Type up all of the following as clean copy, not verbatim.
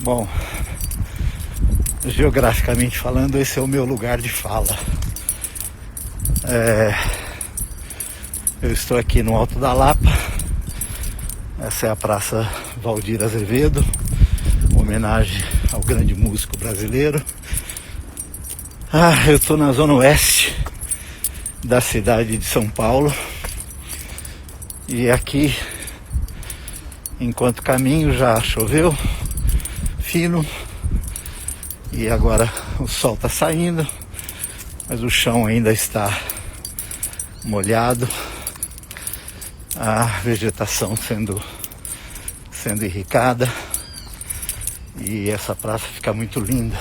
Bom, geograficamente falando, esse é o meu lugar de fala. Eu estou aqui no Alto da Lapa. Essa é a Praça Valdir Azevedo, homenagem ao grande músico brasileiro. Eu estou na zona oeste da cidade de São Paulo. E aqui, enquanto caminho, já choveu fino. E agora o sol está saindo, mas o chão ainda está molhado. A vegetação sendo irrigada. E essa praça fica muito linda.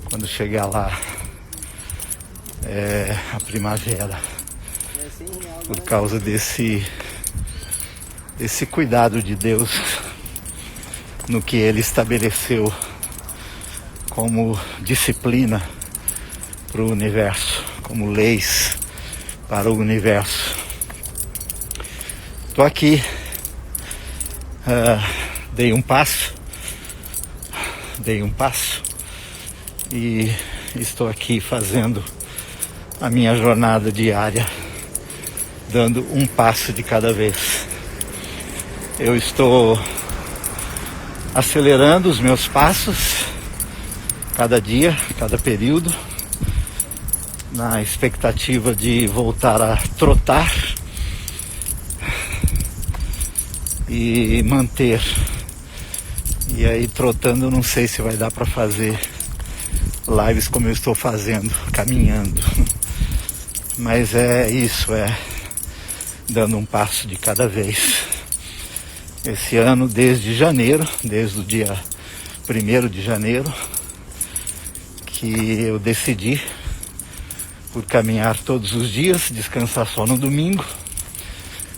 Quando chegar lá é a primavera, por causa desse cuidado de Deus no que Ele estabeleceu como disciplina para o universo, como leis para o universo. Estou aqui, dei um passo e estou aqui fazendo a minha jornada diária, dando um passo de cada vez. Eu estou acelerando os meus passos cada dia, cada período, na expectativa de voltar a trotar e manter. E aí, trotando, não sei se vai dar para fazer lives como eu estou fazendo, caminhando. Mas é isso, dando um passo de cada vez. Esse ano, desde janeiro, desde o dia 1º de janeiro, que eu decidi por caminhar todos os dias, descansar só no domingo,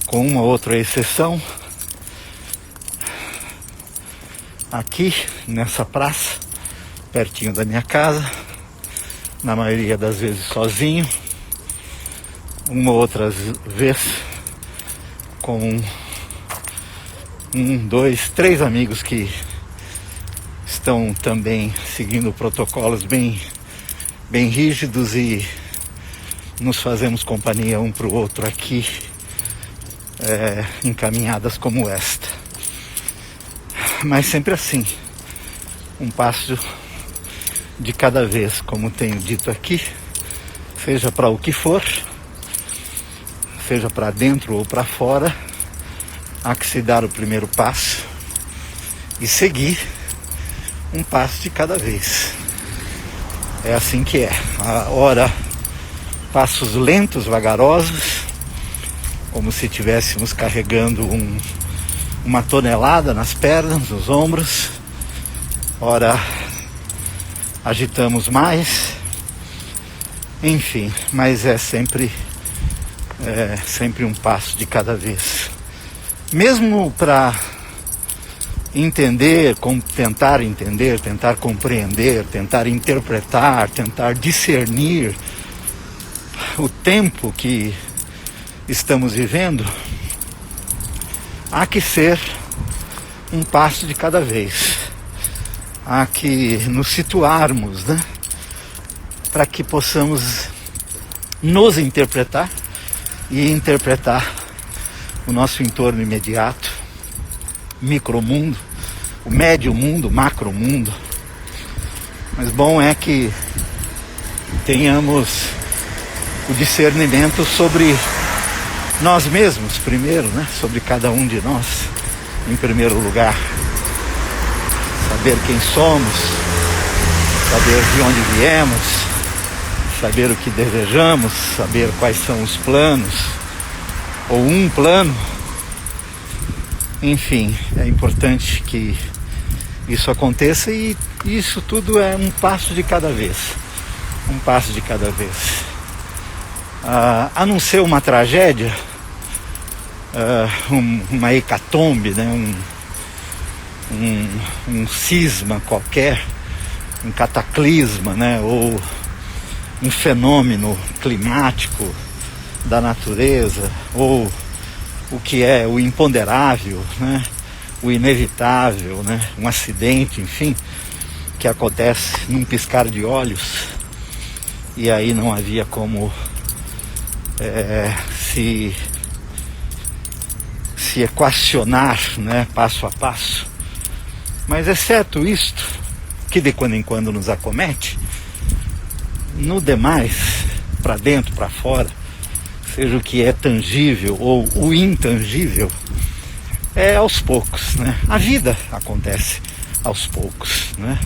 com uma outra exceção. Aqui, nessa praça, pertinho da minha casa, na maioria das vezes sozinho, uma outra vez com 1, 2, 3 amigos que estão também seguindo protocolos bem rígidos e nos fazemos companhia um para o outro aqui, em caminhadas como esta. Mas sempre assim, um passo de cada vez, como tenho dito aqui, seja para o que for, seja para dentro ou para fora, há que se dar o primeiro passo e seguir um passo de cada vez. É assim que é. Ora, passos lentos, vagarosos, como se estivéssemos carregando uma tonelada nas pernas, nos ombros. Ora, agitamos mais. Enfim, mas é sempre um passo de cada vez. Mesmo para tentar entender, tentar compreender, tentar interpretar, tentar discernir o tempo que estamos vivendo, há que ser um passo de cada vez. Há que nos situarmos, né? Para que possamos nos interpretar e interpretar o nosso entorno imediato, micromundo, o médio mundo, macromundo. Mas bom é que tenhamos o discernimento sobre nós mesmos primeiro, né? Sobre cada um de nós, em primeiro lugar. Saber quem somos, saber de onde viemos, saber o que desejamos, saber quais são os planos, ou um plano. Enfim, é importante que isso aconteça e isso tudo é um passo de cada vez. Um passo de cada vez. A não ser uma tragédia, uma hecatombe, né? Um cisma qualquer, um cataclisma, né? Ou um fenômeno climático da natureza, ou o que é o imponderável, né? o inevitável, né? Um acidente, enfim, que acontece num piscar de olhos, e aí não havia como se equacionar, né, passo a passo. Mas exceto isto, que de quando em quando nos acomete, no demais, para dentro, para fora, seja o que é tangível ou o intangível, é aos poucos, né? A vida acontece aos poucos, né?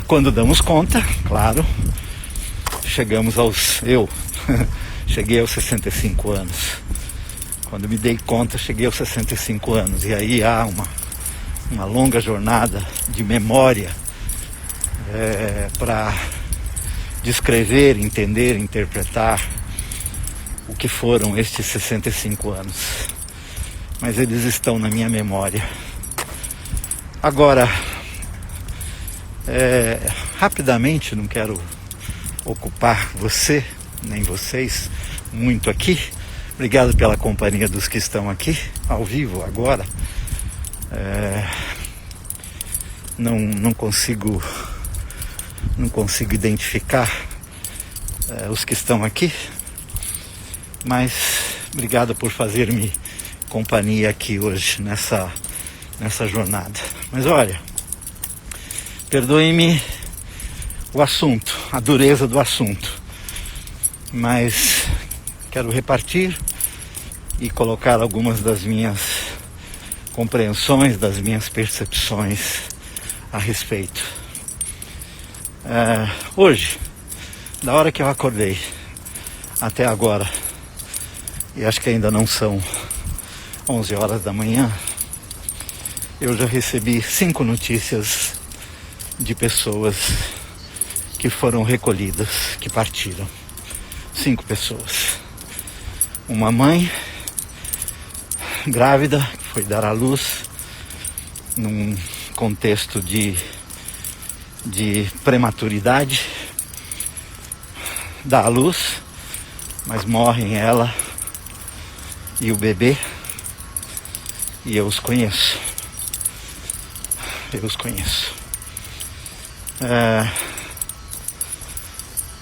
Quando damos conta, claro, eu cheguei aos 65 anos. Quando me dei conta, cheguei aos 65 anos. E aí há uma longa jornada de memória para descrever, entender, interpretar o que foram estes 65 anos. Mas eles estão na minha memória. Agora, rapidamente, não quero ocupar você, nem vocês, muito aqui. Obrigado pela companhia dos que estão aqui, ao vivo, agora. Não consigo identificar os que estão aqui, mas obrigado por fazer-me companhia aqui hoje, nessa jornada. Mas olha, perdoe-me o assunto, a dureza do assunto, mas quero repartir e colocar algumas das minhas compreensões, das minhas percepções a respeito. Hoje, da hora que eu acordei até agora, e acho que ainda não são 11 horas da manhã, eu já recebi 5 notícias de pessoas que foram recolhidas, que partiram. 5 pessoas. Uma mãe grávida, que foi dar à luz num contexto de prematuridade, dá à luz, mas morrem ela e o bebê, e eu os conheço.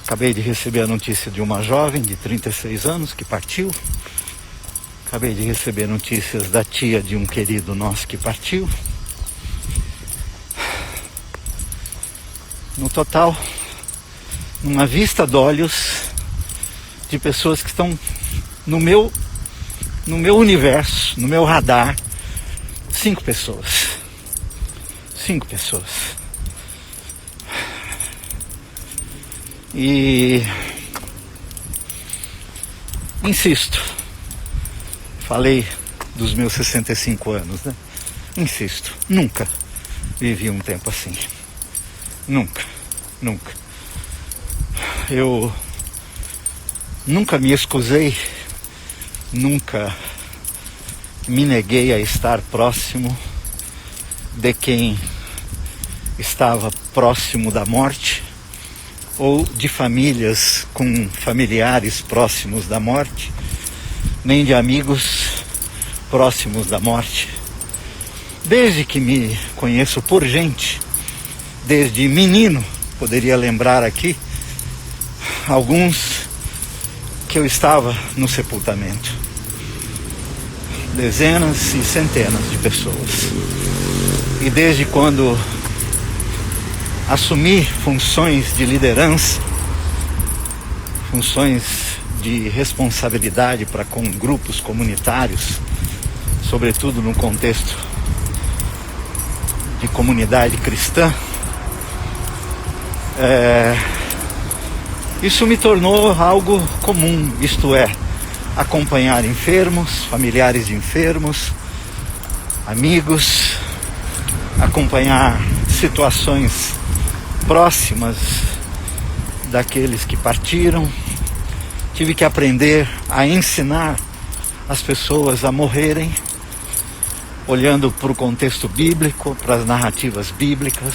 Acabei de receber a notícia de uma jovem de 36 anos que partiu. Acabei de receber notícias da tia de um querido nosso que partiu. No total, numa vista de olhos de pessoas que estão no meu universo, no meu radar, 5 pessoas. 5 pessoas. E insisto, falei dos meus 65 anos, né? Insisto, nunca vivi um tempo assim. Nunca. Eu nunca me excusei, nunca me neguei a estar próximo de quem estava próximo da morte, ou de famílias com familiares próximos da morte, nem de amigos próximos da morte. Desde que me conheço por gente, desde menino, poderia lembrar aqui alguns que eu estava no sepultamento. Dezenas e centenas de pessoas. E desde quando assumi funções de liderança, funções de responsabilidade para com grupos comunitários, sobretudo no contexto de comunidade cristã, isso me tornou algo comum, isto é, acompanhar enfermos, familiares de enfermos, amigos, acompanhar situações próximas daqueles que partiram. Tive que aprender a ensinar as pessoas a morrerem, olhando para o contexto bíblico, para as narrativas bíblicas.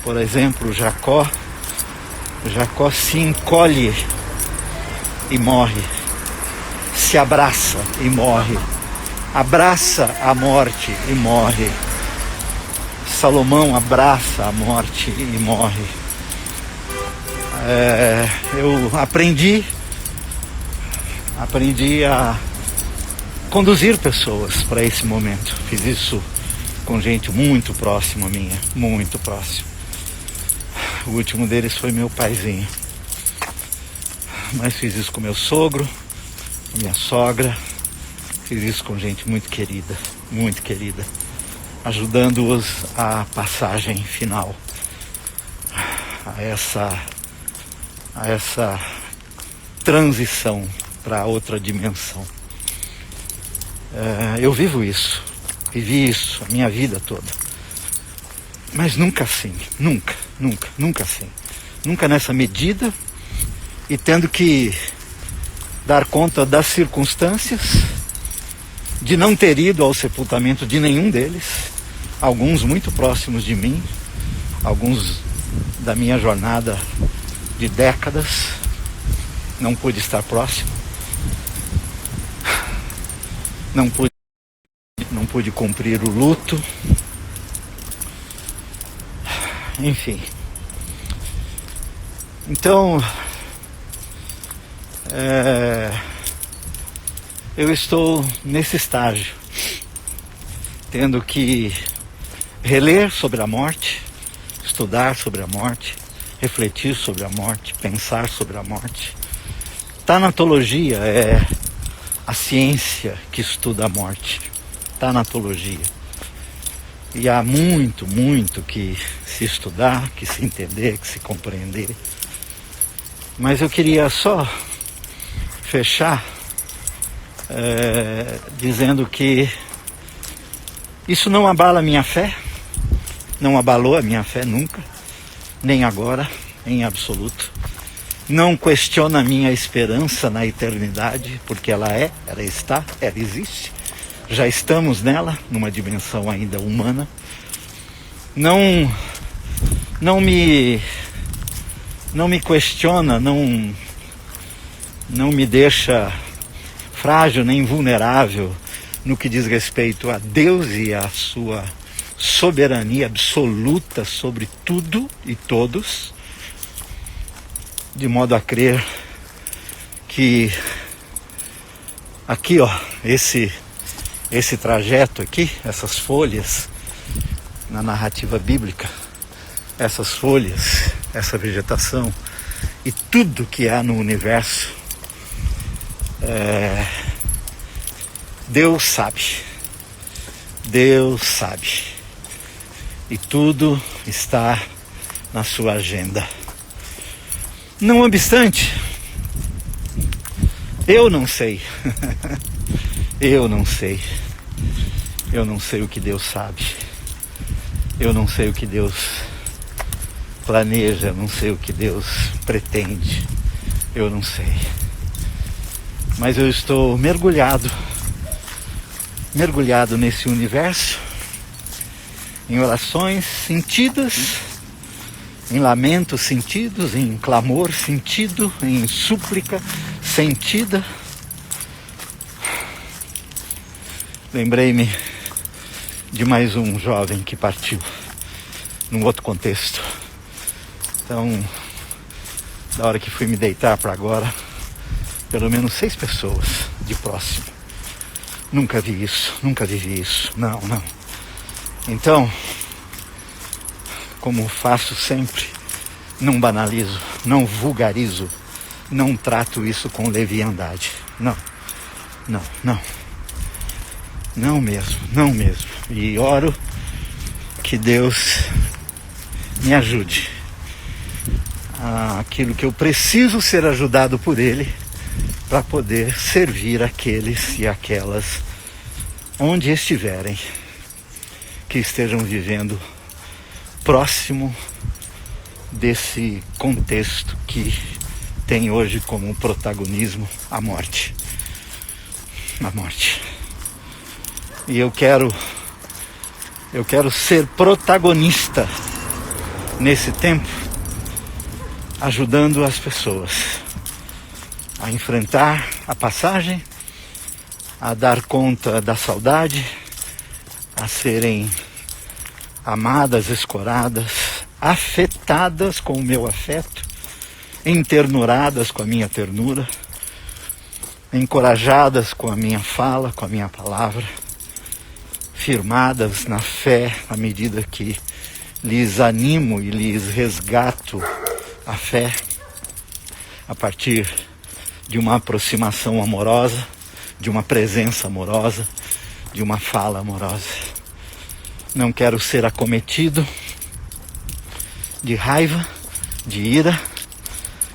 Por exemplo, Jacó se encolhe e morre, se abraça e morre abraça a morte e morre. Salomão abraça a morte e morre. Eu aprendi a conduzir pessoas para esse momento. Fiz isso com gente muito próxima minha, muito próximo. O último deles foi meu paizinho. Mas fiz isso com meu sogro, com minha sogra. Fiz isso com gente muito querida, ajudando-os à passagem final, a essa transição para outra dimensão. Eu vivi isso a minha vida toda, mas nunca assim, nunca assim, nunca nessa medida, e tendo que dar conta das circunstâncias, de não ter ido ao sepultamento de nenhum deles, alguns muito próximos de mim, alguns da minha jornada de décadas, não pude estar próximo, não pude cumprir o luto, enfim. Então, eu estou nesse estágio, tendo que reler sobre a morte, estudar sobre a morte, refletir sobre a morte, pensar sobre a morte. Tanatologia é a ciência que estuda a morte. Tanatologia. E há muito que se estudar, que se entender, que se compreender. Mas eu queria só fechar dizendo que isso não abala a minha fé, não abalou a minha fé nunca, nem agora, em absoluto. Não questiona a minha esperança na eternidade, porque ela está, ela existe. Já estamos nela, numa dimensão ainda humana. Não me questiona, não me deixa frágil nem vulnerável no que diz respeito a Deus e a sua soberania absoluta sobre tudo e todos, de modo a crer que aqui, esse trajeto aqui, essas folhas na narrativa bíblica, essas folhas, essa vegetação e tudo que há no universo, Deus sabe, e tudo está na sua agenda. Não obstante, eu não sei eu não sei o que Deus sabe, eu não sei o que Deus planeja, não sei o que Deus pretende, eu não sei. Mas eu estou mergulhado nesse universo, em orações sentidas, em lamentos sentidos, em clamor sentido, em súplica sentida. Lembrei-me de mais um jovem que partiu, num outro contexto. Então, da hora que fui me deitar para agora, pelo menos 6 pessoas de próximo. Nunca vi isso, nunca vivi isso, não. Então, como faço sempre, não banalizo, não vulgarizo, não trato isso com leviandade. Não mesmo. E oro que Deus me ajude aquilo que eu preciso ser ajudado por Ele, para poder servir aqueles e aquelas onde estiverem, que estejam vivendo próximo desse contexto que tem hoje como protagonismo a morte. E eu quero ser protagonista nesse tempo, ajudando as pessoas a enfrentar a passagem, a dar conta da saudade, a serem amadas, escoradas, afetadas com o meu afeto, enternuradas com a minha ternura, encorajadas com a minha fala, com a minha palavra, firmadas na fé à medida que lhes animo e lhes resgato a fé a partir de uma aproximação amorosa, de uma presença amorosa, de uma fala amorosa. Não quero ser acometido de raiva, de ira.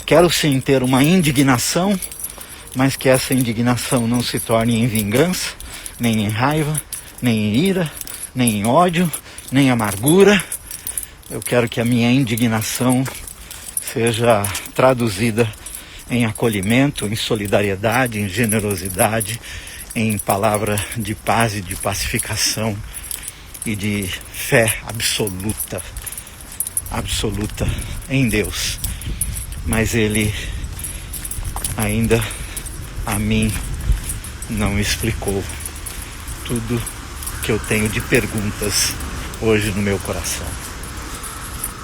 Quero sim ter uma indignação, mas que essa indignação não se torne em vingança, nem em raiva, nem em ira, nem em ódio, nem em amargura. Eu quero que a minha indignação seja traduzida em acolhimento, em solidariedade, em generosidade, em palavra de paz e de pacificação e de fé absoluta, absoluta em Deus. Mas Ele ainda a mim não explicou tudo que eu tenho de perguntas hoje no meu coração.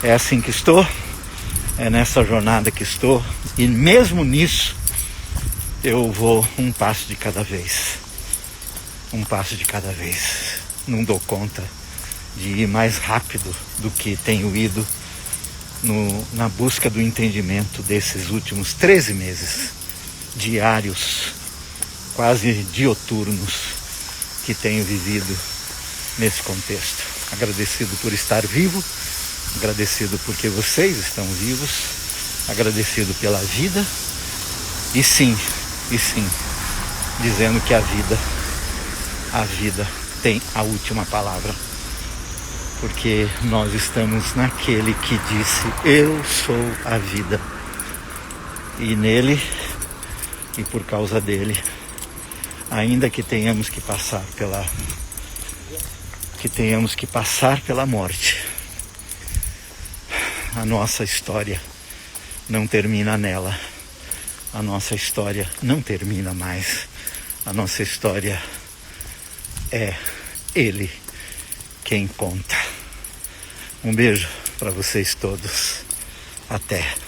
É assim que estou, é nessa jornada que estou, e mesmo nisso eu vou um passo de cada vez. Um passo de cada vez. Não dou conta de ir mais rápido do que tenho ido na busca do entendimento desses últimos 13 meses diários, quase dioturnos, que tenho vivido nesse contexto. Agradecido por estar vivo, agradecido porque vocês estão vivos, agradecido pela vida e sim, dizendo que a vida tem a última palavra, porque nós estamos naquele que disse: eu sou a vida, e nele e por causa dele, ainda que tenhamos que passar pela morte, a nossa história não termina nela. A nossa história não termina mais. A nossa história é Ele quem conta. Um beijo para vocês todos. Até.